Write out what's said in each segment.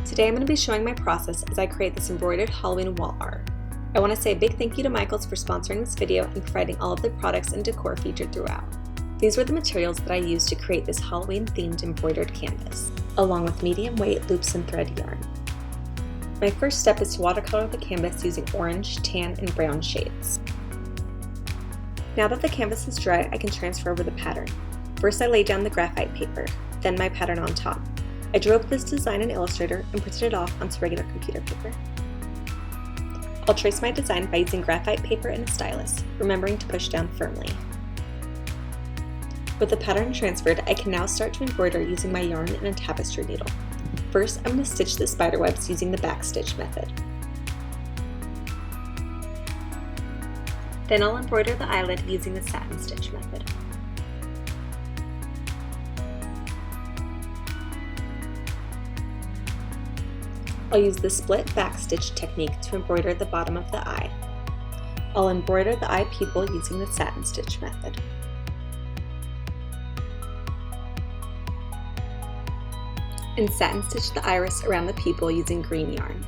Today I'm going to be showing my process as I create this embroidered Halloween wall art. I want to say a big thank you to Michaels for sponsoring this video and providing all of the products and decor featured throughout. These were the materials that I used to create this Halloween themed embroidered canvas, along with medium weight loops and thread yarn. My first step is to watercolor the canvas using orange, tan, and brown shades. Now that the canvas is dry, I can transfer over the pattern. First I laid down the graphite paper, then my pattern on top. I drew up this design in Illustrator and printed it off onto regular computer paper. I'll trace my design by using graphite paper and a stylus, remembering to push down firmly. With the pattern transferred, I can now start to embroider using my yarn and a tapestry needle. First, I'm going to stitch the spider webs using the backstitch method. Then I'll embroider the eyelid using the satin stitch method. I'll use the split backstitch technique to embroider the bottom of the eye. I'll embroider the eye pupil using the satin stitch method. And satin stitch the iris around the pupil using green yarn.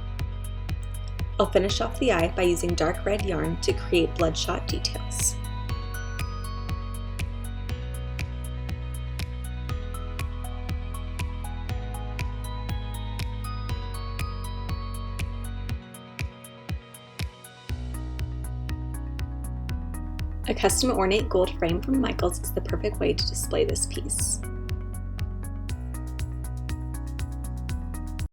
I'll finish off the eye by using dark red yarn to create bloodshot details. A custom ornate gold frame from Michaels is the perfect way to display this piece.